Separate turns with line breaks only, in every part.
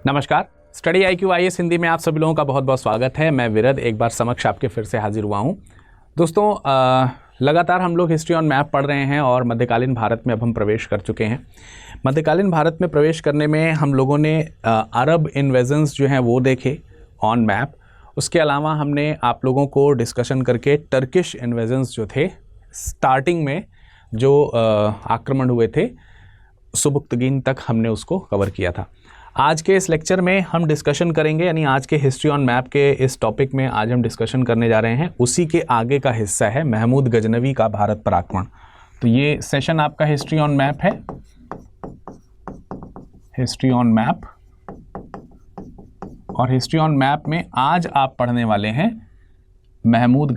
नमस्कार। Study IQ IAS Hindi में आप सभी लोगों का बहुत बहुत स्वागत है। मैं विरद एक बार समक्ष आपके फिर से हाजिर हुआ हूँ। दोस्तों, लगातार हम लोग हिस्ट्री ऑन मैप पढ़ रहे हैं और मध्यकालीन भारत में अब हम प्रवेश कर चुके हैं। मध्यकालीन भारत में प्रवेश करने में हम लोगों ने अरब इन्वेजन्स जो हैं वो देखे ऑन मैप। उसके अलावा हमने आप लोगों को डिस्कशन करके टर्किश इन्वेजन्स जो थे स्टार्टिंग में जो आक्रमण हुए थे सुबुक्तगीन तक हमने उसको कवर किया था। आज के इस लेक्चर में हम डिस्कशन करेंगे, यानी आज के हिस्ट्री ऑन मैप के इस टॉपिक में आज हम डिस्कशन करने जा रहे हैं, उसी के आगे का हिस्सा है महमूद गजनवी का भारत पर आक्रमण। तो ये सेशन आपका हिस्ट्री ऑन मैप है, हिस्ट्री ऑन मैप। और हिस्ट्री ऑन मैप में आज आप पढ़ने वाले हैं महमूद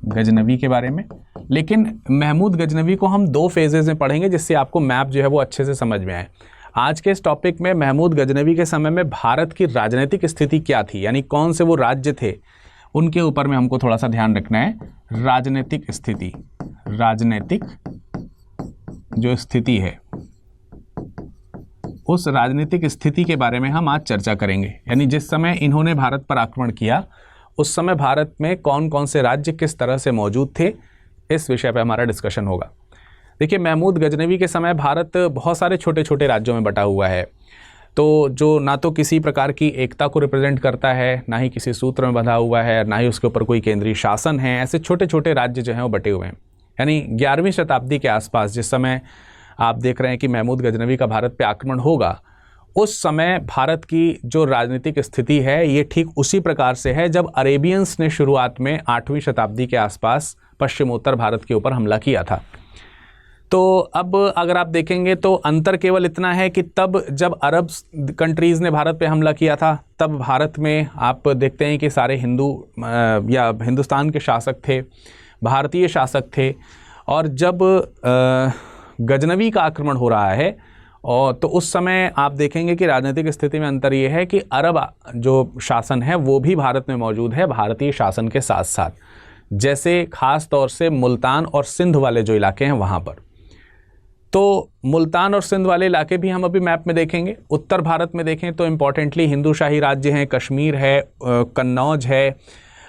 गजनवी के बारे में। लेकिन महमूद गजनवी को हम दो फेजेस में पढ़ेंगे जिससे आपको मैप जो है वो अच्छे से समझ में आए। आज के इस टॉपिक में महमूद गजनवी के समय में भारत की राजनीतिक स्थिति क्या थी, यानी कौन से वो राज्य थे, उनके ऊपर में हमको थोड़ा सा ध्यान रखना है। राजनीतिक स्थिति, राजनीतिक जो स्थिति है उस राजनीतिक स्थिति के बारे में हम आज चर्चा करेंगे। यानी जिस समय इन्होंने भारत पर आक्रमण किया उस समय भारत में कौन कौन से राज्य किस तरह से मौजूद थे, इस विषय पे हमारा डिस्कशन होगा। देखिए, महमूद गजनवी के समय भारत बहुत सारे छोटे छोटे राज्यों में बटा हुआ है, तो जो ना तो किसी प्रकार की एकता को रिप्रेजेंट करता है, ना ही किसी सूत्र में बंधा हुआ है, ना ही उसके ऊपर कोई केंद्रीय शासन है। ऐसे छोटे छोटे राज्य जो हैं वो बटे हुए हैं। यानी 11वीं शताब्दी के आसपास जिस समय आप देख रहे हैं कि महमूद गजनवी का भारत पे आक्रमण होगा, उस समय भारत की जो राजनीतिक स्थिति है ये ठीक उसी प्रकार से है जब अरेबियंस ने शुरुआत में 8वीं शताब्दी के आसपास पश्चिमोत्तर भारत के ऊपर हमला किया था। तो अब अगर आप देखेंगे तो अंतर केवल इतना है कि तब जब अरब कंट्रीज़ ने भारत पे हमला किया था तब भारत में आप देखते हैं कि सारे हिंदू या हिंदुस्तान के शासक थे, भारतीय शासक थे। और जब गजनवी का आक्रमण हो रहा है और तो उस समय आप देखेंगे कि राजनीतिक स्थिति में अंतर ये है कि अरब जो शासन है वो भी भारत में मौजूद है भारतीय शासन के साथ साथ, जैसे ख़ास तौर से मुल्तान और सिंध वाले जो इलाके हैं वहाँ पर। तो मुल्तान और सिंध वाले इलाके भी हम अभी मैप में देखेंगे। उत्तर भारत में देखें तो इम्पॉर्टेंटली हिंदू शाही राज्य हैं, कश्मीर है, कन्नौज है,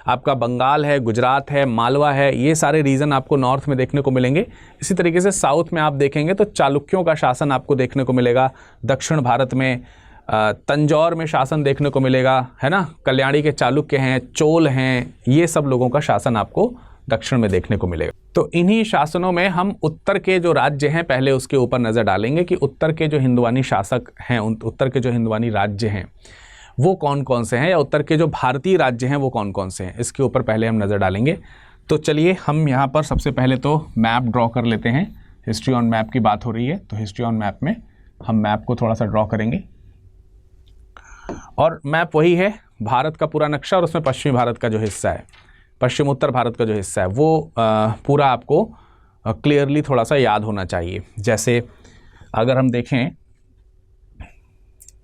आपका बंगाल है, गुजरात है, मालवा है, ये सारे रीजन आपको नॉर्थ में देखने को मिलेंगे। इसी तरीके से साउथ में आप देखेंगे तो चालुक्यों का शासन आपको देखने को मिलेगा। दक्षिण भारत में तंजौर में शासन देखने को मिलेगा, है ना। कल्याणी के चालुक्य हैं, चोल हैं, ये सब लोगों का शासन आपको दक्षिण में देखने को मिलेगा। तो इन्हीं शासनों में हम उत्तर के जो राज्य हैं पहले उसके ऊपर नज़र डालेंगे कि उत्तर के जो हिंदुवानी शासक हैं, उत्तर के जो हिंदुवानी राज्य हैं वो कौन कौन से हैं, या उत्तर के जो भारतीय राज्य हैं वो कौन कौन से हैं, इसके ऊपर पहले हम नज़र डालेंगे। तो चलिए हम यहाँ पर सबसे पहले तो मैप ड्रॉ कर लेते हैं। हिस्ट्री ऑन मैप की बात हो रही है तो हिस्ट्री ऑन मैप में हम मैप को थोड़ा सा ड्रॉ करेंगे। और मैप वही है भारत का पूरा नक्शा, और उसमें पश्चिमी भारत का जो हिस्सा है, पश्चिम उत्तर भारत का जो हिस्सा है वो पूरा आपको क्लियरली थोड़ा सा याद होना चाहिए। जैसे अगर हम देखें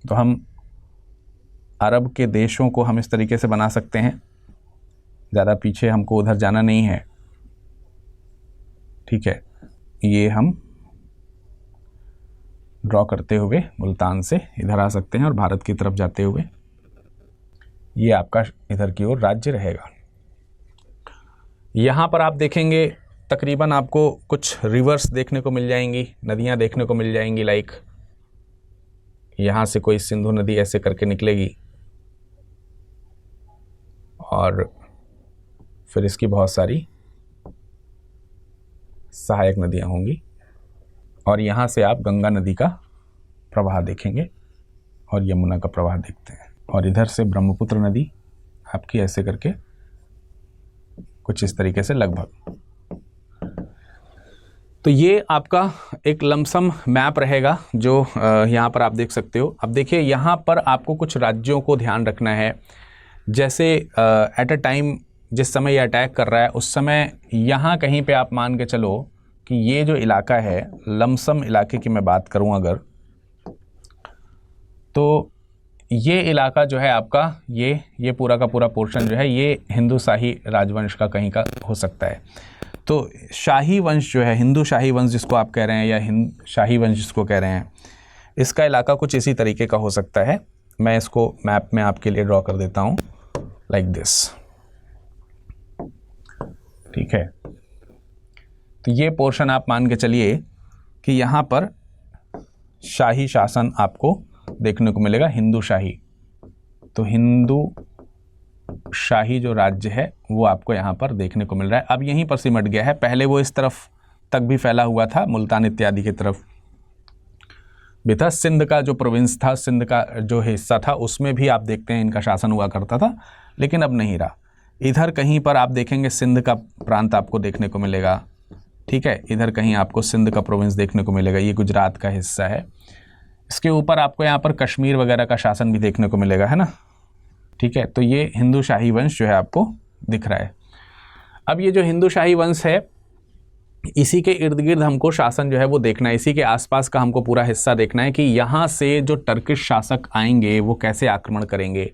तो हम अरब के देशों को हम इस तरीके से बना सकते हैं, ज़्यादा पीछे हमको उधर जाना नहीं है, ठीक है। ये हम ड्रॉ करते हुए मुल्तान से इधर आ सकते हैं और भारत की तरफ जाते हुए ये आपका इधर की ओर राज्य रहेगा। यहाँ पर आप देखेंगे तकरीबन आपको कुछ रिवर्स देखने को मिल जाएंगी, नदियाँ देखने को मिल जाएंगी। लाइक यहाँ से कोई सिंधु नदी ऐसे करके निकलेगी और फिर इसकी बहुत सारी सहायक नदियाँ होंगी, और यहाँ से आप गंगा नदी का प्रवाह देखेंगे और यमुना का प्रवाह देखते हैं, और इधर से ब्रह्मपुत्र नदी आपकी ऐसे करके कुछ इस तरीके से लगभग। तो ये आपका एक लमसम मैप रहेगा जो यहाँ पर आप देख सकते हो। अब देखिए यहाँ पर आपको कुछ राज्यों को ध्यान रखना है। जैसे एट अ टाइम जिस समय ये अटैक कर रहा है उस समय यहाँ कहीं पे आप मान के चलो कि ये जो इलाका है, लमसम इलाके की मैं बात करूँ अगर, तो ये इलाका जो है आपका ये पूरा का पूरा पोर्शन जो है ये हिंदू शाही राजवंश का कहीं का हो सकता है। तो शाही वंश जो है, हिंदू शाही वंश जिसको आप कह रहे हैं या शाही वंश जिसको कह रहे हैं, इसका इलाका कुछ इसी तरीके का हो सकता है। मैं इसको मैप में आपके लिए ड्रॉ कर देता हूँ लाइक दिस, ठीक है। तो ये पोर्शन आप मान के चलिए कि यहाँ पर शाही शासन आपको देखने को मिलेगा, हिंदू शाही। तो हिंदू शाही जो राज्य है वो आपको यहाँ पर देखने को मिल रहा है। अब यहीं पर सिमट गया है, पहले वो इस तरफ तक भी फैला हुआ था, मुल्तान इत्यादि की तरफ भी था। सिंध का जो प्रोविंस था, सिंध का जो हिस्सा था, उसमें भी आप देखते हैं इनका शासन हुआ करता था, लेकिन अब नहीं रहा। इधर कहीं पर आप देखेंगे सिंध का प्रांत आपको देखने को मिलेगा, ठीक है। इधर कहीं आपको सिंध का प्रोविंस देखने को मिलेगा, ये गुजरात का हिस्सा है। इसके ऊपर आपको यहाँ पर कश्मीर वगैरह का शासन भी देखने को मिलेगा, है ना, ठीक है। तो ये हिंदू शाही वंश जो है आपको दिख रहा है। अब ये जो हिंदू शाही वंश है, इसी के इर्द गिर्द हमको शासन जो है वो देखना है, इसी के आसपास का हमको पूरा हिस्सा देखना है कि यहाँ से जो टर्किश शासक आएंगे वो कैसे आक्रमण करेंगे।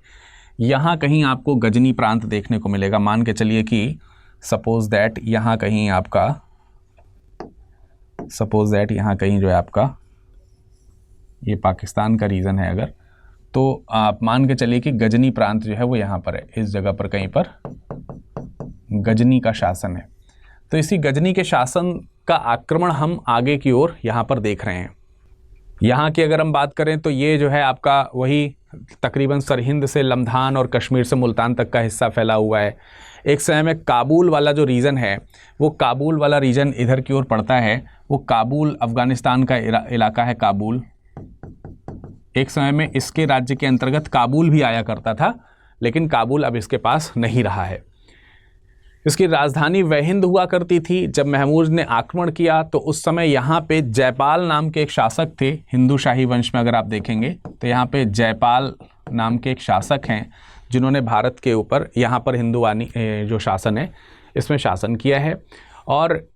यहाँ कहीं आपको गजनी प्रांत देखने को मिलेगा। मान के चलिए कि सपोज दैट यहाँ कहीं यहाँ कहीं जो है आपका ये पाकिस्तान का रीजन है अगर, तो आप मान के चलिए कि गजनी प्रांत जो है वो यहाँ पर है, इस जगह पर कहीं पर गजनी का शासन है। तो इसी गजनी के शासन का आक्रमण हम आगे की ओर यहाँ पर देख रहे हैं। यहाँ की अगर हम बात करें तो ये जो है आपका वही तकरीबन सरहिंद से लमधान और कश्मीर से मुल्तान तक का हिस्सा फैला हुआ है। एक समय में काबुल वाला जो रीजन है, वो काबुल वाला रीजन इधर की ओर पड़ता है। वो काबुल अफ़गानिस्तान का इलाका है काबुल। एक समय में इसके राज्य के अंतर्गत काबुल भी आया करता था, लेकिन काबुल अब इसके पास नहीं रहा है। इसकी राजधानी वहिंद हुआ करती थी। जब महमूद ने आक्रमण किया तो उस समय यहाँ पे जयपाल नाम के एक शासक थे। हिंदू शाही वंश में अगर आप देखेंगे तो यहाँ पे जयपाल नाम के एक शासक हैं, जिन्होंने भारत के ऊपर यहाँ पर हिंदुवानी जो शासन है इसमें शासन किया है। और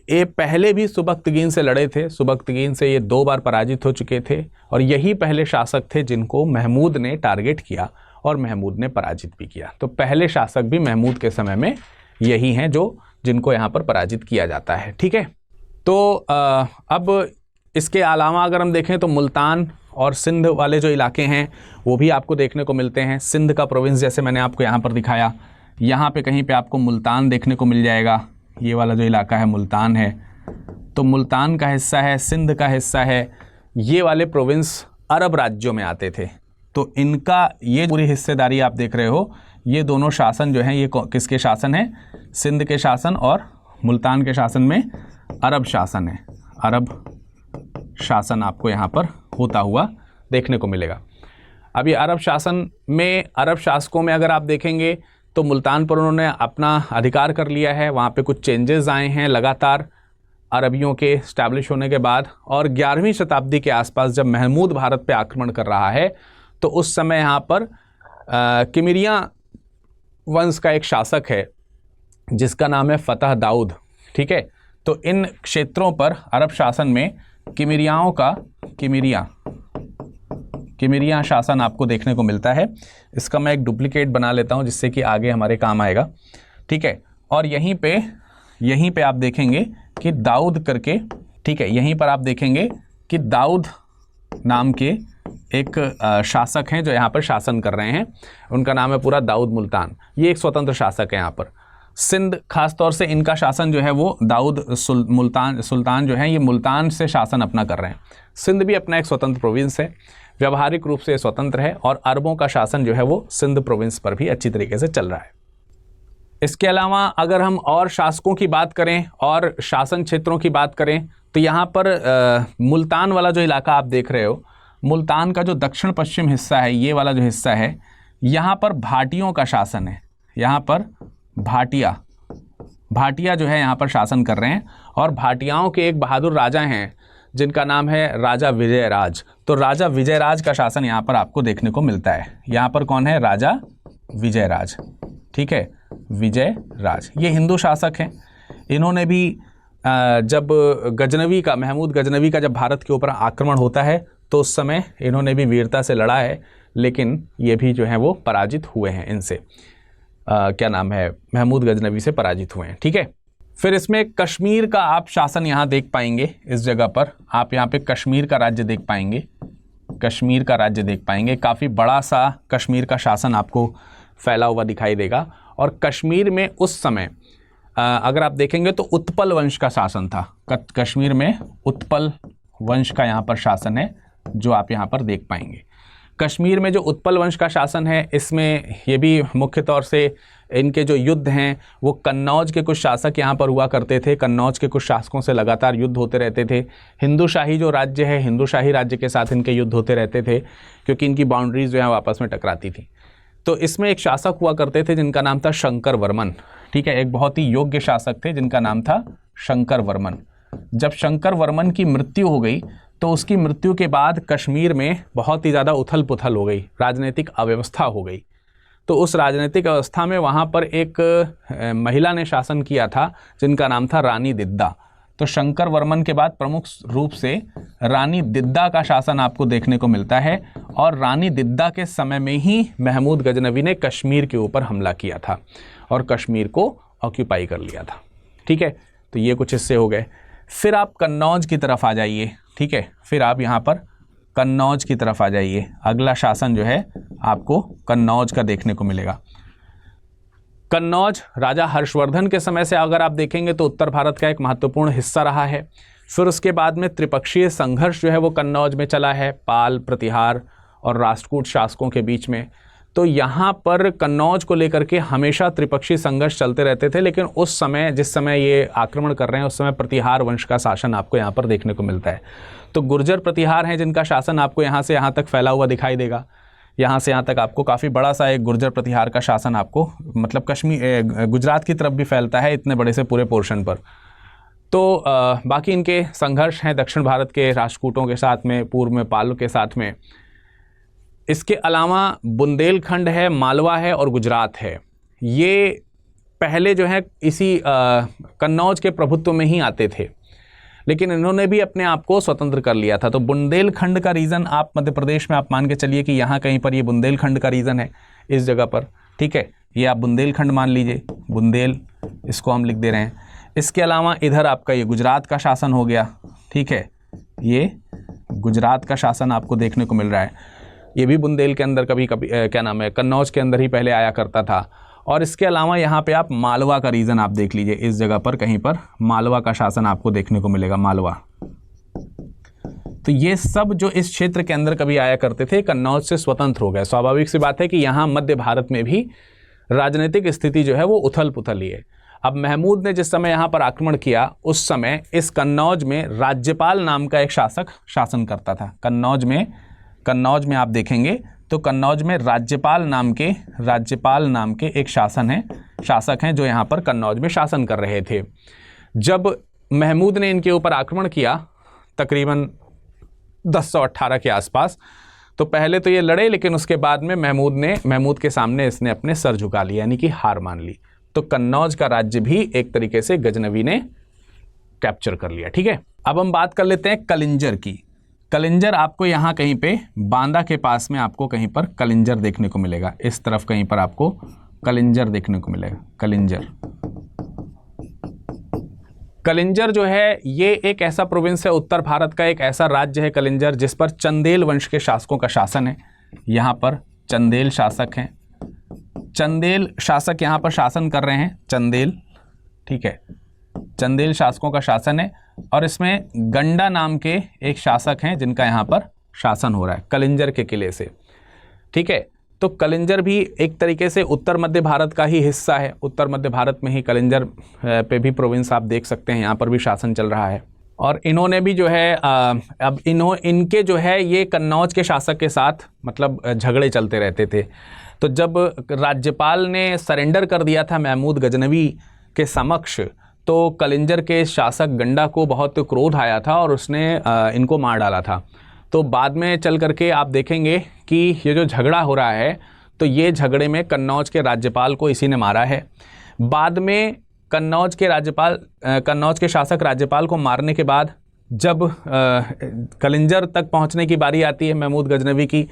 ये पहले भी सुबक्तगीन से लड़े थे। सुबक्तगीन से ये 2 बार पराजित हो चुके थे और यही पहले शासक थे जिनको महमूद ने टारगेट किया और महमूद ने पराजित भी किया। तो पहले शासक भी महमूद के समय में यही हैं जिनको यहाँ पर पराजित किया जाता है, ठीक है। तो अब इसके अलावा अगर हम देखें तो मुल्तान और सिंध वाले जो इलाके हैं वो भी आपको देखने को मिलते हैं। सिंध का प्रोविंस जैसे मैंने आपको यहाँ पर दिखाया, यहाँ पे कहीं पे आपको मुल्तान देखने को मिल जाएगा। ये वाला जो इलाका है मुल्तान है, तो मुल्तान का हिस्सा है, सिंध का हिस्सा है। ये वाले प्रोविंस अरब राज्यों में आते थे। तो इनका ये पूरी हिस्सेदारी आप देख रहे हो, ये दोनों शासन जो हैं ये किसके शासन है? सिंध के शासन और मुल्तान के शासन में अरब शासन है। अरब शासन आपको यहाँ पर होता हुआ देखने को मिलेगा। अब ये अरब शासन में, अरब शासकों में अगर आप देखेंगे तो मुल्तान पर उन्होंने अपना अधिकार कर लिया है। वहाँ पे कुछ चेंजेस आए हैं लगातार अरबियों के स्टैब्लिश होने के बाद। और 11वीं शताब्दी के आसपास जब महमूद भारत पे आक्रमण कर रहा है तो उस समय यहाँ पर किमिरिया वंश का एक शासक है जिसका नाम है फतह दाऊद, ठीक है। तो इन क्षेत्रों पर अरब शासन में किमिरियाओं का किमिरिया शासन आपको देखने को मिलता है। इसका मैं एक डुप्लीकेट बना लेता हूं जिससे कि आगे हमारे काम आएगा, ठीक है। और यहीं पे आप देखेंगे कि दाऊद करके, ठीक है, यहीं पर आप देखेंगे कि दाऊद नाम के एक शासक हैं जो यहाँ पर शासन कर रहे हैं। उनका नाम है पूरा दाऊद मुल्तान। ये एक स्वतंत्र शासक है यहाँ पर। सिंध खास तौर से इनका शासन जो है वो दाऊद सुल्तान जो है ये मुल्तान से शासन अपना कर रहे हैं। सिंध भी अपना एक स्वतंत्र प्रोविंस है, व्यावहारिक रूप से स्वतंत्र है। और अरबों का शासन जो है वो सिंध प्रोविंस पर भी अच्छी तरीके से चल रहा है। इसके अलावा अगर हम और शासकों की बात करें और शासन क्षेत्रों की बात करें तो यहाँ पर मुल्तान वाला जो इलाका आप देख रहे हो, मुल्तान का जो दक्षिण पश्चिम हिस्सा है, ये वाला जो हिस्सा है, यहाँ पर भाटियों का शासन है। यहाँ पर भाटिया जो है यहाँ पर शासन कर रहे हैं। और भाटियाओं के एक बहादुर राजा हैं जिनका नाम है राजा विजयराज। तो राजा विजयराज का शासन यहाँ पर आपको देखने को मिलता है। यहाँ पर कौन है? राजा विजयराज, ठीक है, विजयराज। ये हिंदू शासक हैं। इन्होंने भी जब महमूद गजनवी का जब भारत के ऊपर आक्रमण होता है तो उस समय इन्होंने भी वीरता से लड़ा है, लेकिन ये भी जो है वो पराजित हुए हैं इनसे। क्या नाम है? महमूद गजनवी से पराजित हुए हैं, ठीक है। फिर इसमें कश्मीर का आप शासन यहाँ देख पाएंगे। इस जगह पर आप यहाँ पे कश्मीर का राज्य देख पाएंगे। कश्मीर का राज्य देख पाएंगे। काफ़ी बड़ा सा कश्मीर का शासन आपको फैला हुआ दिखाई देगा। और कश्मीर में उस समय अगर आप देखेंगे तो उत्पल वंश का शासन था। कश्मीर में उत्पल वंश का यहाँ पर शासन है जो आप यहाँ पर देख पाएंगे। कश्मीर में जो उत्पल वंश का शासन है, इसमें ये भी मुख्य तौर से इनके जो युद्ध हैं वो कन्नौज के कुछ शासक यहाँ पर हुआ करते थे। कन्नौज के कुछ शासकों से लगातार युद्ध होते रहते थे। हिंदू शाही जो राज्य है, हिंदू शाही राज्य के साथ इनके युद्ध होते रहते थे क्योंकि इनकी बाउंड्रीज जो है आपस में टकराती थी। तो इसमें एक शासक हुआ करते थे जिनका नाम था शंकर वर्मन। ठीक है, एक बहुत ही योग्य शासक थे जिनका नाम था शंकर वर्मन। जब शंकर वर्मन की मृत्यु हो गई तो उसकी मृत्यु के बाद कश्मीर में बहुत ही ज़्यादा उथल पुथल हो गई, राजनीतिक अव्यवस्था हो गई। तो उस राजनीतिक अवस्था में वहाँ पर एक महिला ने शासन किया था जिनका नाम था रानी दिद्दा। तो शंकर वर्मन के बाद प्रमुख रूप से रानी दिद्दा का शासन आपको देखने को मिलता है। और रानी दिद्दा के समय में ही महमूद गजनवी ने कश्मीर के ऊपर हमला किया था और कश्मीर को ऑक्यूपाई कर लिया था। ठीक है, तो ये कुछ हिस्से हो गए। फिर आप कन्नौज की तरफ आ जाइए। ठीक है, फिर आप यहाँ पर कन्नौज की तरफ आ जाइए। अगला शासन जो है आपको कन्नौज का देखने को मिलेगा। कन्नौज राजा हर्षवर्धन के समय से अगर आप देखेंगे तो उत्तर भारत का एक महत्वपूर्ण हिस्सा रहा है। फिर उसके बाद में त्रिपक्षीय संघर्ष जो है वो कन्नौज में चला है, पाल, प्रतिहार और राष्ट्रकूट शासकों के बीच में। तो यहाँ पर कन्नौज को लेकर के हमेशा त्रिपक्षीय संघर्ष चलते रहते थे। लेकिन उस समय, जिस समय ये आक्रमण कर रहे हैं, उस समय प्रतिहार वंश का शासन आपको यहाँ पर देखने को मिलता है। तो गुर्जर प्रतिहार हैं जिनका शासन आपको यहाँ से यहाँ तक फैला हुआ दिखाई देगा। यहाँ से यहाँ तक आपको काफ़ी बड़ा सा एक गुर्जर प्रतिहार का शासन आपको, मतलब कश्मीर गुजरात की तरफ भी फैलता है इतने बड़े से पूरे पोर्शन पर। तो बाकी इनके संघर्ष हैं दक्षिण भारत के राष्ट्रकूटों के साथ में, पूर्व में पाल के साथ में। इसके अलावा बुंदेलखंड है, मालवा है और गुजरात है। ये पहले जो है इसी कन्नौज के प्रभुत्व में ही आते थे, लेकिन इन्होंने भी अपने आप को स्वतंत्र कर लिया था। तो बुंदेलखंड का रीजन आप मध्य प्रदेश में आप मान के चलिए कि यहाँ कहीं पर ये बुंदेलखंड का रीजन है इस जगह पर। ठीक है, ये आप बुंदेलखंड मान लीजिए, बुंदेल इसको हम लिख दे रहे हैं। इसके अलावा इधर आपका ये गुजरात का शासन हो गया। ठीक है, ये गुजरात का शासन आपको देखने को मिल रहा है। ये भी बुंदेल के अंदर कभी क्या नाम है, कन्नौज के अंदर ही पहले आया करता था। और इसके अलावा यहाँ पे आप मालवा का रीजन आप देख लीजिए, इस जगह पर कहीं पर मालवा का शासन आपको देखने को मिलेगा, मालवा। तो ये सब जो इस क्षेत्र के अंदर कभी आया करते थे कन्नौज से स्वतंत्र हो गए। स्वाभाविक सी बात है कि यहाँ मध्य भारत में भी राजनीतिक स्थिति जो है वो उथल पुथल ही है। अब महमूद ने जिस समय यहाँ पर आक्रमण किया उस समय इस कन्नौज में राज्यपाल नाम का एक शासक शासन करता था। कन्नौज में आप देखेंगे तो कन्नौज में राज्यपाल नाम के एक शासक हैं जो यहाँ पर कन्नौज में शासन कर रहे थे। जब महमूद ने इनके ऊपर आक्रमण किया तकरीबन 1018 के आसपास, तो पहले तो ये लड़े, लेकिन उसके बाद में महमूद के सामने इसने अपने सर झुका लिया, यानी कि हार मान ली। तो कन्नौज का राज्य भी एक तरीके से गजनवी ने कैप्चर कर लिया। ठीक है, अब हम बात कर लेते हैं कलिंजर की। कलिंजर आपको यहाँ कहीं पे बांदा के पास में आपको कहीं पर कलिंजर देखने को मिलेगा। इस तरफ कहीं पर आपको कलिंजर देखने को मिलेगा। कलिंजर जो है ये एक ऐसा प्रोविंस है, उत्तर भारत का एक ऐसा राज्य है कलिंजर, जिस पर चंदेल वंश के शासकों का शासन है। यहाँ पर चंदेल शासक हैं, चंदेल शासक यहाँ पर शासन कर रहे हैं, चंदेल। ठीक है, चंदेल शासकों का शासन है। और इसमें गंडा नाम के एक शासक हैं जिनका यहाँ पर शासन हो रहा है कलिंजर के किले से। ठीक है, तो कलिंजर भी एक तरीके से उत्तर मध्य भारत का ही हिस्सा है। उत्तर मध्य भारत में ही कलिंजर पे भी प्रोविंस आप देख सकते हैं, यहाँ पर भी शासन चल रहा है। और इन्होंने भी जो है अब इनके जो है ये कन्नौज के शासक के साथ मतलब झगड़े चलते रहते थे। तो जब राज्यपाल ने सरेंडर कर दिया था महमूद गजनवी के समक्ष, तो कलिंजर के शासक गंडा को बहुत क्रोध आया था और उसने इनको मार डाला था। तो बाद में चल करके आप देखेंगे कि ये जो झगड़ा हो रहा है, तो ये झगड़े में कन्नौज के राज्यपाल को इसी ने मारा है। बाद में कन्नौज के शासक राज्यपाल को मारने के बाद जब कलिंजर तक पहुंचने की बारी आती है महमूद गजनवी की,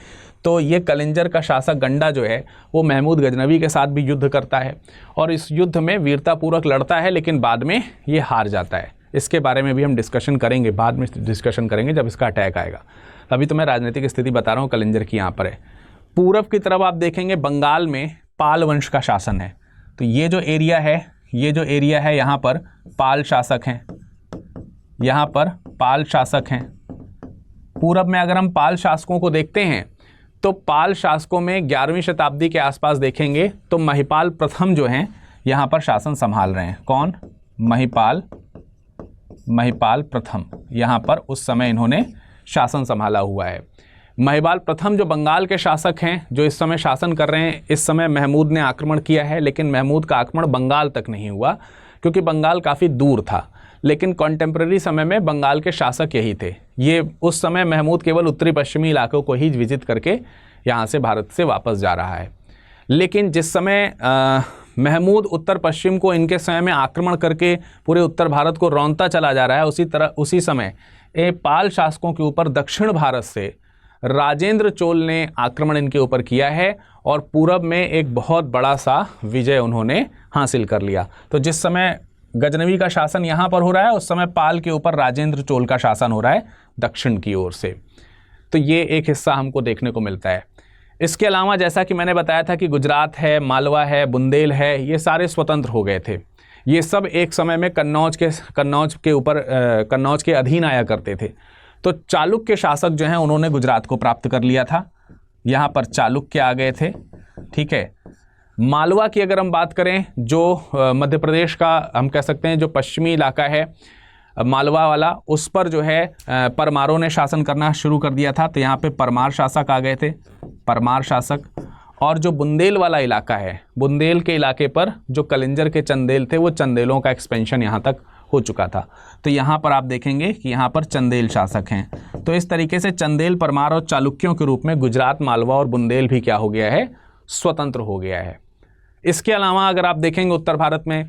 तो ये कलिंजर का शासक गंडा जो है वो महमूद गजनवी के साथ भी युद्ध करता है और इस युद्ध में वीरतापूर्वक लड़ता है, लेकिन बाद में ये हार जाता है। इसके बारे में भी हम डिस्कशन करेंगे, बाद में डिस्कशन करेंगे जब इसका अटैक आएगा। अभी तो मैं राजनीतिक स्थिति बता रहा हूँ कलिंजर की यहाँ पर है। पूरब की तरफ आप देखेंगे बंगाल में पाल वंश का शासन है, तो ये जो एरिया है यहाँ पर पाल शासक हैं, यहाँ पर पाल शासक हैं। पूरब में अगर हम पाल शासकों को देखते हैं तो पाल शासकों में 11वीं शताब्दी के आसपास देखेंगे तो महिपाल प्रथम जो हैं यहाँ पर शासन संभाल रहे हैं। कौन? महिपाल प्रथम यहाँ पर उस समय इन्होंने शासन संभाला हुआ है। महिपाल प्रथम जो बंगाल के शासक हैं जो इस समय शासन कर रहे हैं, इस समय महमूद ने आक्रमण किया है, लेकिन महमूद का आक्रमण बंगाल तक नहीं हुआ क्योंकि बंगाल काफ़ी दूर था। लेकिन कॉन्टेम्प्रेरी समय में बंगाल के शासक यही थे। ये उस समय महमूद केवल उत्तरी पश्चिमी इलाकों को ही विजिट करके यहाँ से भारत से वापस जा रहा है। लेकिन जिस समय महमूद उत्तर पश्चिम को इनके समय में आक्रमण करके पूरे उत्तर भारत को रौंदता चला जा रहा है, उसी समय पाल शासकों के ऊपर दक्षिण भारत से राजेंद्र चोल ने आक्रमण इनके ऊपर किया है और पूरब में एक बहुत बड़ा सा विजय उन्होंने हासिल कर लिया। तो जिस समय गजनवी का शासन यहाँ पर हो रहा है, उस समय पाल के ऊपर राजेंद्र चोल का शासन हो रहा है दक्षिण की ओर से। तो ये एक हिस्सा हमको देखने को मिलता है। इसके अलावा जैसा कि मैंने बताया था कि गुजरात है, मालवा है, बुंदेल है, ये सारे स्वतंत्र हो गए थे। ये सब एक समय में कन्नौज के अधीन आया करते थे। तो चालुक्य शासक जो हैं उन्होंने गुजरात को प्राप्त कर लिया था, यहाँ पर चालुक्य आ गए थे। ठीक है, मालवा की अगर हम बात करें, जो मध्य प्रदेश का हम कह सकते हैं जो पश्चिमी इलाका है मालवा वाला, उस पर जो है परमारों ने शासन करना शुरू कर दिया था। तो यहाँ पे परमार शासक आ गए थे, परमार शासक। और जो बुंदेल वाला इलाका है, बुंदेल के इलाके पर जो कलिंजर के चंदेल थे, वो चंदेलों का एक्सपेंशन यहाँ तक हो चुका था। तो यहाँ पर आप देखेंगे कि यहाँ पर चंदेल शासक हैं। तो इस तरीके से चंदेल, परमार और चालुक्यों के रूप में गुजरात, मालवा और बुंदेल भी क्या हो गया है? स्वतंत्र हो गया है। इसके अलावा अगर आप देखेंगे उत्तर भारत में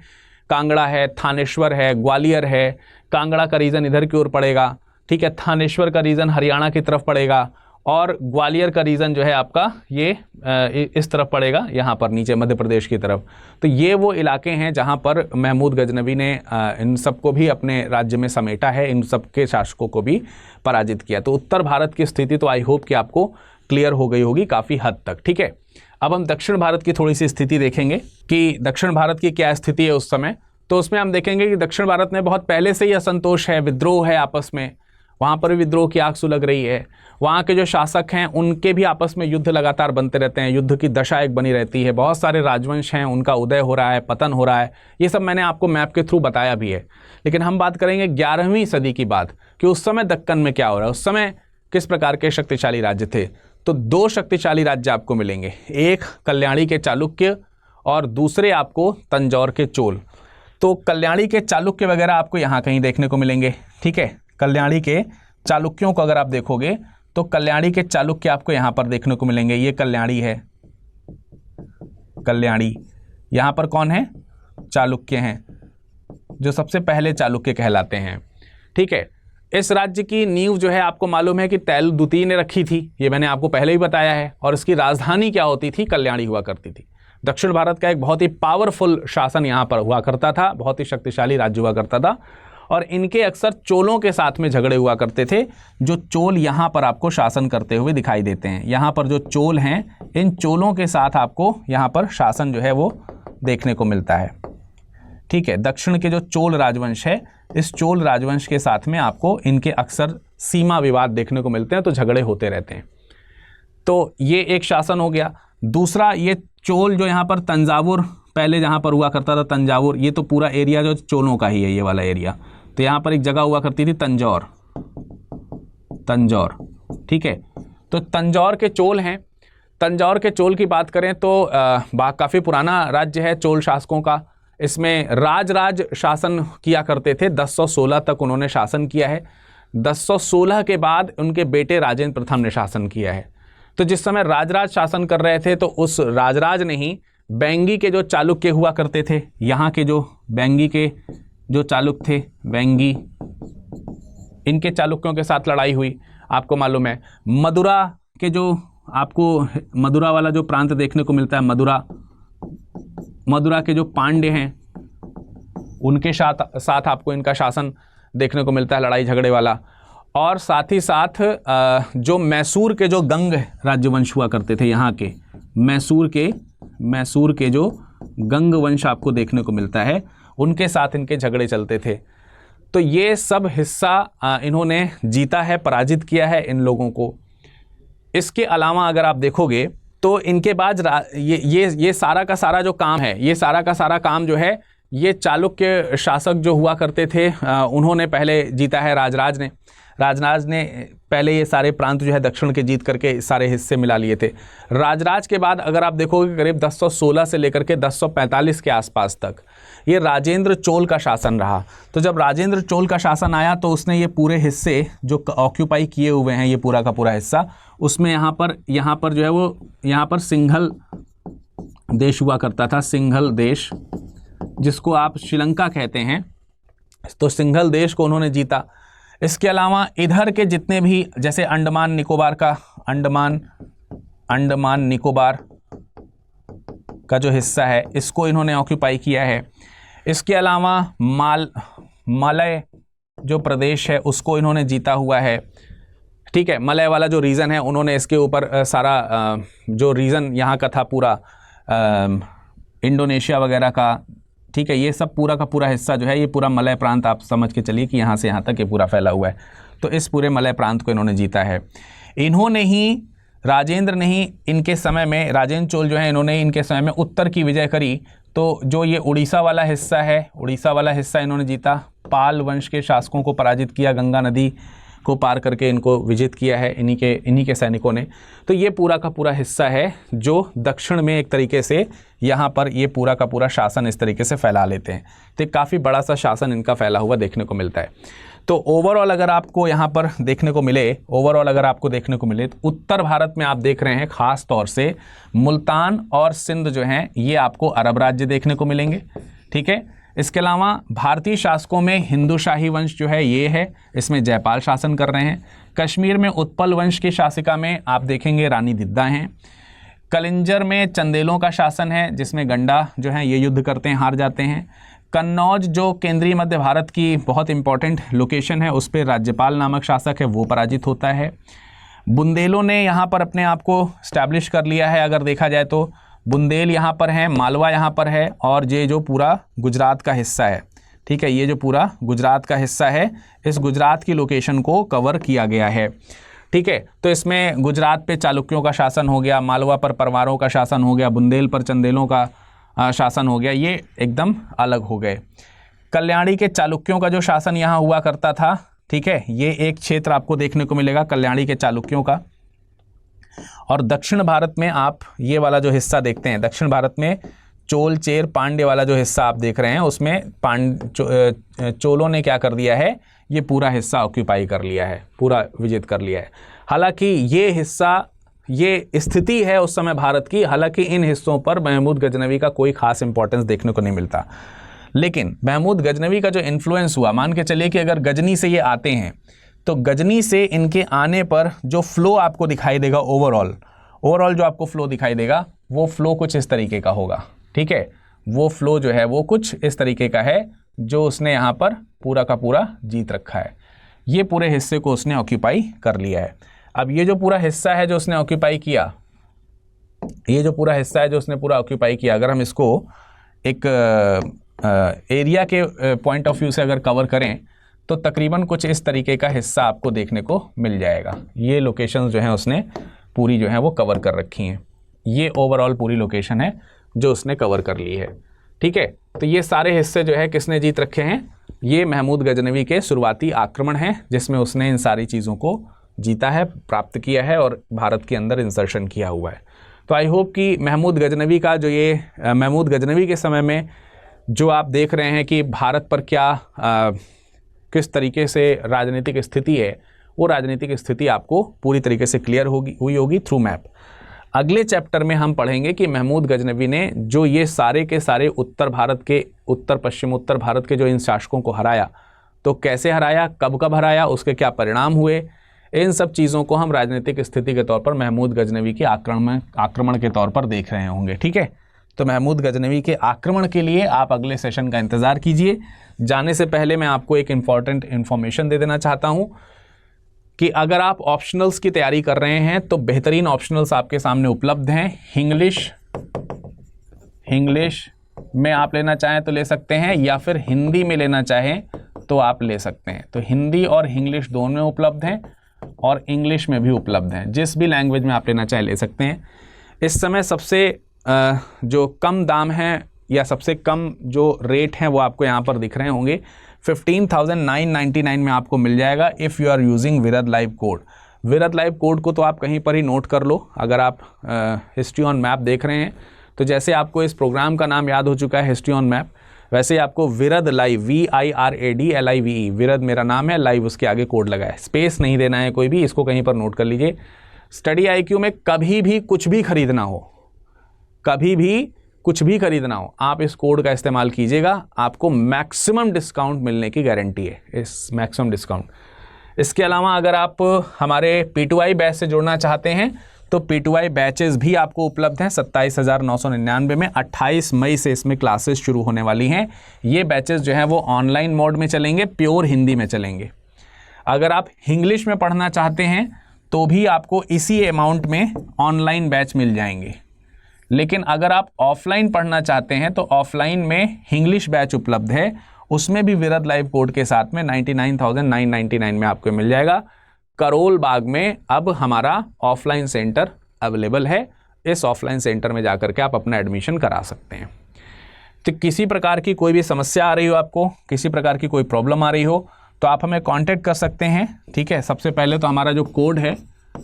कांगड़ा है, थानेश्वर है, ग्वालियर है। कांगड़ा का रीजन इधर की ओर पड़ेगा, ठीक है। थानेश्वर का रीजन हरियाणा की तरफ पड़ेगा और ग्वालियर का रीजन जो है आपका ये इस तरफ पड़ेगा, यहाँ पर नीचे मध्य प्रदेश की तरफ। तो ये वो इलाके हैं जहाँ पर महमूद गजनवी ने इन सबको भी अपने राज्य में समेटा है, इन सब के शासकों को भी पराजित किया। तो उत्तर भारत की स्थिति तो आई होप कि आपको क्लियर हो गई होगी काफ़ी हद तक, ठीक है। अब हम दक्षिण भारत की थोड़ी सी स्थिति देखेंगे कि दक्षिण भारत की क्या स्थिति है उस समय। तो उसमें हम देखेंगे कि दक्षिण भारत में बहुत पहले से ही असंतोष है, विद्रोह है आपस में, वहाँ पर भी विद्रोह की आग सुलग रही है। वहाँ के जो शासक हैं उनके भी आपस में युद्ध लगातार बनते रहते हैं, युद्ध की दशा एक बनी रहती है। बहुत सारे राजवंश हैं, उनका उदय हो रहा है, पतन हो रहा है, ये सब मैंने आपको मैप के थ्रू बताया भी है। लेकिन हम बात करेंगे 11वीं सदी की बात कि उस समय दक्कन में क्या हो रहा है, उस समय किस प्रकार के शक्तिशाली राज्य थे। तो दो शक्तिशाली राज्य आपको मिलेंगे, एक कल्याणी के चालुक्य और दूसरे आपको तंजौर के चोल। तो कल्याणी के चालुक्य वगैरह आपको यहाँ कहीं देखने को मिलेंगे, ठीक है। कल्याणी के चालुक्यों को अगर आप देखोगे तो कल्याणी के चालुक्य आपको यहाँ पर देखने को मिलेंगे। ये कल्याणी है, कल्याणी। यहाँ पर कौन है? चालुक्य हैं, जो सबसे पहले चालुक्य कहलाते हैं, ठीक है। इस राज्य की नींव जो है आपको मालूम है कि तैल द्वितीय ने रखी थी, ये मैंने आपको पहले ही बताया है। और इसकी राजधानी क्या होती थी? कल्याणी हुआ करती थी। दक्षिण भारत का एक बहुत ही पावरफुल शासन यहाँ पर हुआ करता था, बहुत ही शक्तिशाली राज्य हुआ करता था। और इनके अक्सर चोलों के साथ में झगड़े हुआ करते थे। जो चोल यहाँ पर आपको शासन करते हुए दिखाई देते हैं, यहाँ पर जो चोल हैं, इन चोलों के साथ आपको यहाँ पर शासन जो है वो देखने को मिलता है, ठीक है। दक्षिण के जो चोल राजवंश है, इस चोल राजवंश के साथ में आपको इनके अक्सर सीमा विवाद देखने को मिलते हैं, तो झगड़े होते रहते हैं। तो ये एक शासन हो गया। दूसरा, ये चोल जो यहाँ पर तंजावुर पहले जहाँ पर हुआ करता था, तंजावुर, ये तो पूरा एरिया जो चोलों का ही है, ये वाला एरिया। तो यहाँ पर एक जगह हुआ करती थी तंजौर, तंजौर, ठीक है। तो तंजौर के चोल हैं। तंजौर के चोल की बात करें तो काफ़ी पुराना राज्य है चोल शासकों का। इसमें राज शासन किया करते थे, 1016 तक उन्होंने शासन किया है। 1016 के बाद उनके बेटे राजेंद्र प्रथम ने शासन किया है। तो जिस समय राजराज शासन कर रहे थे, तो उस राजराज ने ही बैंगी के जो चालुक्य हुआ करते थे, यहाँ के जो बैंगी के जो चालुक्य थे, बैंगी, इनके चालुक्यों के साथ लड़ाई हुई, आपको मालूम है। मदुरा के जो आपको मदुरा वाला जो प्रांत देखने को मिलता है, मदुरा के जो पांड्य हैं, उनके साथ आपको इनका शासन देखने को मिलता है, लड़ाई झगड़े वाला। और साथ ही साथ जो मैसूर के जो गंग राज्यवंश हुआ करते थे, यहाँ के मैसूर के जो गंग वंश आपको देखने को मिलता है, उनके साथ इनके झगड़े चलते थे। तो ये सब हिस्सा इन्होंने जीता है, पराजित किया है इन लोगों को। इसके अलावा अगर आप देखोगे तो इनके बाद ये सारा का सारा जो काम है, ये सारा का सारा काम जो है, ये चालुक्य शासक जो हुआ करते थे उन्होंने पहले जीता है। राजराज ने पहले ये सारे प्रांत जो है दक्षिण के जीत करके सारे हिस्से मिला लिए थे। राजराज के बाद अगर आप देखोगे करीब 1016 से लेकर के 1045 के आसपास तक ये राजेंद्र चोल का शासन रहा। तो जब राजेंद्र चोल का शासन आया तो उसने ये पूरे हिस्से जो ऑक्यूपाई किए हुए हैं, ये पूरा का पूरा हिस्सा, उसमें यहाँ पर जो है वो यहाँ पर सिंघल देश हुआ करता था, सिंघल देश, जिसको आप श्रीलंका कहते हैं। तो सिंघल देश को उन्होंने जीता। इसके अलावा इधर के जितने भी, जैसे अंडमान निकोबार का जो हिस्सा है, इसको इन्होंने ऑक्यूपाई किया है। इसके अलावा मलय जो प्रदेश है उसको इन्होंने जीता हुआ है। ठीक है, मलय वाला जो रीजन है उन्होंने इसके ऊपर सारा जो रीजन यहाँ का था पूरा इंडोनेशिया वगैरह का, ठीक है, ये सब पूरा का पूरा हिस्सा जो है, ये पूरा मलय प्रांत आप समझ के चलिए कि यहाँ से यहाँ तक ये पूरा फैला हुआ है। तो इस पूरे मलय प्रांत को इन्होंने जीता है। इन्होंने ही, राजेंद्र ने ही इनके समय में, राजेंद्र चोल जो है, इन्होंने इनके समय में उत्तर की विजय करी। तो जो ये उड़ीसा वाला हिस्सा है, उड़ीसा वाला हिस्सा इन्होंने जीता। पाल वंश के शासकों को पराजित किया, गंगा नदी को पार करके इनको विजित किया है इन्हीं के सैनिकों ने। तो ये पूरा का पूरा हिस्सा है जो दक्षिण में एक तरीके से यहाँ पर ये पूरा का पूरा शासन इस तरीके से फैला लेते हैं। तो काफ़ी बड़ा सा शासन इनका फैला हुआ देखने को मिलता है। तो ओवरऑल अगर आपको यहाँ पर देखने को मिले, तो उत्तर भारत में आप देख रहे हैं ख़ास तौर से मुल्तान और सिंध जो हैं ये आपको अरब राज्य देखने को मिलेंगे। ठीक है, इसके अलावा भारतीय शासकों में हिंदू शाही वंश जो है ये है, इसमें जयपाल शासन कर रहे हैं। कश्मीर में उत्पल वंश की शासिका में आप देखेंगे रानी दिद्दा हैं। कलिंजर में चंदेलों का शासन है, जिसमें गंडा जो है ये युद्ध करते हैं, हार जाते हैं। कन्नौज जो केंद्रीय मध्य भारत की बहुत इंपॉर्टेंट लोकेशन है, उस पर राज्यपाल नामक शासक है, वो पराजित होता है। बुंदेलों ने यहाँ पर अपने आप को स्टैब्लिश कर लिया है। अगर देखा जाए तो बुंदेल यहाँ पर है, मालवा यहाँ पर है, और ये जो पूरा गुजरात का हिस्सा है, ठीक है, ये जो पूरा गुजरात का हिस्सा है, इस गुजरात की लोकेशन को कवर किया गया है। ठीक है, तो इसमें गुजरात पे चालुक्यों का शासन हो गया, मालवा पर परमारों का शासन हो गया, बुंदेल पर चंदेलों का शासन हो गया, ये एकदम अलग हो गए। कल्याणी के चालुक्यों का जो शासन यहाँ हुआ करता था, ठीक है, ये एक क्षेत्र आपको देखने को मिलेगा कल्याणी के चालुक्यों का। और दक्षिण भारत में आप ये वाला जो हिस्सा देखते हैं, दक्षिण भारत में चोल चेर पांड्य वाला जो हिस्सा आप देख रहे हैं, उसमें चोलों ने क्या कर दिया है, ये पूरा हिस्सा ऑक्यूपाई कर लिया है, पूरा विजित कर लिया है। हालांकि ये हिस्सा, ये स्थिति है उस समय भारत की, हालांकि इन हिस्सों पर महमूद गजनवी का कोई खास इंपॉर्टेंस देखने को नहीं मिलता। लेकिन महमूद गजनवी का जो इन्फ्लुएंस हुआ, मान के चलिए कि अगर गजनी से ये आते हैं, तो गजनी से इनके आने पर जो फ्लो आपको दिखाई देगा, ओवरऑल जो आपको फ्लो दिखाई देगा, वो फ्लो कुछ इस तरीके का होगा। ठीक है, वो फ्लो जो है वो कुछ इस तरीके का है, जो उसने यहाँ पर पूरा का पूरा जीत रखा है। ये पूरे हिस्से को उसने ऑक्यूपाई कर लिया है। अब ये जो पूरा हिस्सा है जो उसने ऑक्यूपाई किया, अगर हम इसको एक एरिया के पॉइंट ऑफ व्यू से अगर कवर करें, तो तकरीबन कुछ इस तरीके का हिस्सा आपको देखने को मिल जाएगा। ये लोकेशंस जो हैं उसने पूरी जो है वो कवर कर रखी हैं। ये ओवरऑल पूरी लोकेशन है जो उसने कवर कर ली है। ठीक है, तो ये सारे हिस्से जो है किसने जीत रखे हैं, ये महमूद गजनवी के शुरुआती आक्रमण हैं, जिसमें उसने इन सारी चीज़ों को जीता है, प्राप्त किया है और भारत के अंदर इंसर्शन किया हुआ है। तो आई होप कि महमूद गजनवी का जो ये महमूद गजनवी के समय में जो आप देख रहे हैं कि भारत पर क्या किस तरीके से राजनीतिक स्थिति है, वो राजनीतिक स्थिति आपको पूरी तरीके से क्लियर हुई होगी थ्रू मैप। अगले चैप्टर में हम पढ़ेंगे कि महमूद गजनवी ने जो ये सारे के सारे उत्तर पश्चिम उत्तर भारत के जो इन शासकों को हराया, तो कैसे हराया, कब हराया, उसके क्या परिणाम हुए, इन सब चीज़ों को हम राजनीतिक स्थिति के तौर पर महमूद गजनवी के आक्रमण के तौर पर देख रहे होंगे। ठीक है, तो महमूद गजनवी के आक्रमण के लिए आप अगले सेशन का इंतज़ार कीजिए। जाने से पहले मैं आपको एक इम्पॉर्टेंट इन्फॉर्मेशन दे देना चाहता हूँ कि अगर आप ऑप्शनल्स की तैयारी कर रहे हैं तो बेहतरीन ऑप्शनल्स आपके सामने उपलब्ध हैं। इंग्लिश में आप लेना चाहें तो ले सकते हैं, या फिर हिंदी में लेना चाहें तो आप ले सकते हैं। तो हिंदी और इंग्लिश दोनों में उपलब्ध हैं और इंग्लिश में भी उपलब्ध हैं। जिस भी लैंग्वेज में आप लेना चाहें ले सकते हैं। इस समय सबसे जो कम दाम है या सबसे कम जो रेट हैं वो आपको यहाँ पर दिख रहे होंगे। 15,999 में आपको मिल जाएगा if you are using with live code. With live code को तो आप कहीं पर ही नोट कर लो। अगर आप हिस्ट्री ऑन मैप देख रहे हैं तो जैसे आपको इस प्रोग्राम का नाम याद हो चुका है हिस्ट्री ऑन मैप, वैसे आपको विरद लाइव VIRAD विरद मेरा नाम है, लाइव उसके आगे कोड लगा है, स्पेस नहीं देना है कोई भी, इसको कहीं पर नोट कर लीजिए। स्टडी IQ में कभी भी कुछ भी खरीदना हो, कभी भी कुछ भी खरीदना हो, आप इस कोड का इस्तेमाल कीजिएगा, आपको मैक्सिमम डिस्काउंट मिलने की गारंटी है, इस मैक्सिमम डिस्काउंट। इसके अलावा अगर आप हमारे P2I बैच से जुड़ना चाहते हैं तो P2I बैचेस भी आपको उपलब्ध हैं 27,999 में। 28 मई से इसमें क्लासेस शुरू होने वाली हैं। ये बैचेस जो हैं वो ऑनलाइन मोड में चलेंगे, प्योर हिंदी में चलेंगे। अगर आप इंग्लिश में पढ़ना चाहते हैं तो भी आपको इसी अमाउंट में ऑनलाइन बैच मिल जाएंगे। लेकिन अगर आप ऑफलाइन पढ़ना चाहते हैं तो ऑफलाइन में इंग्लिश बैच उपलब्ध है, उसमें भी विरद लाइव कोड के साथ में 99,999 में आपको मिल जाएगा। करोल बाग में अब हमारा ऑफलाइन सेंटर अवेलेबल है। इस ऑफलाइन सेंटर में जाकर के आप अपना एडमिशन करा सकते हैं। तो किसी प्रकार की कोई भी समस्या आ रही हो, आपको किसी प्रकार की कोई प्रॉब्लम आ रही हो तो आप हमें कांटेक्ट कर सकते हैं। ठीक है, सबसे पहले तो हमारा जो कोड है,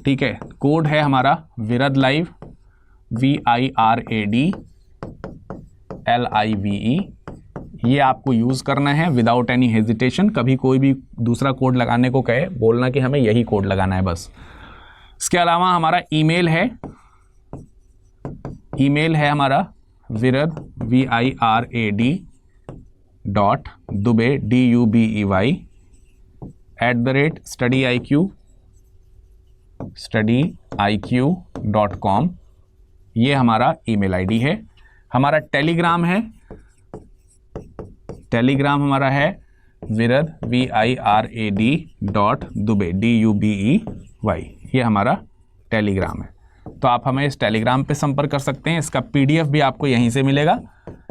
ठीक है, कोड है हमारा विरद लाइव VIRAD LIVE। ये आपको यूज़ करना है विदाउट एनी हेजिटेशन। कभी कोई भी दूसरा कोड लगाने को कहे, बोलना कि हमें यही कोड लगाना है बस। इसके अलावा हमारा ईमेल है हमारा विरद VIRAD.dubey @studiiq.com, ये हमारा ईमेल आईडी है। हमारा टेलीग्राम हमारा है विरद VIRAD.dubey, ये हमारा टेलीग्राम है। तो आप हमें इस टेलीग्राम पे संपर्क कर सकते हैं। इसका PDF भी आपको यहीं से मिलेगा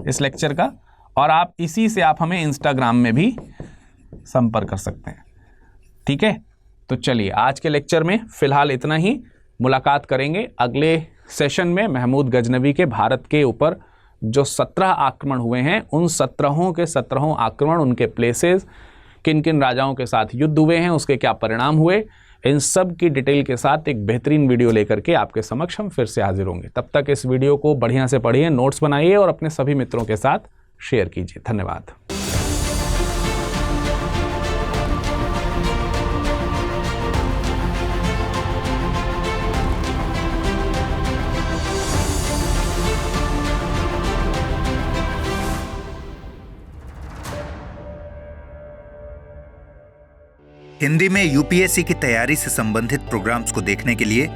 इस लेक्चर का, और आप इसी से आप हमें इंस्टाग्राम में भी संपर्क कर सकते हैं। ठीक है, तो चलिए आज के लेक्चर में फ़िलहाल इतना ही। मुलाकात करेंगे अगले सेशन में महमूद गजनवी के भारत के ऊपर जो 17 आक्रमण हुए हैं, उन 17 के 17 आक्रमण, उनके प्लेसेस, किन किन राजाओं के साथ युद्ध हुए हैं, उसके क्या परिणाम हुए, इन सब की डिटेल के साथ एक बेहतरीन वीडियो लेकर के आपके समक्ष हम फिर से हाजिर होंगे। तब तक इस वीडियो को बढ़िया से पढ़िए, नोट्स बनाइए और अपने सभी मित्रों के साथ शेयर कीजिए। धन्यवाद।
हिंदी में UPSC की तैयारी से संबंधित प्रोग्राम्स को देखने के लिए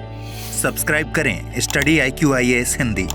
सब्सक्राइब करें स्टडी IQ IAS हिंदी।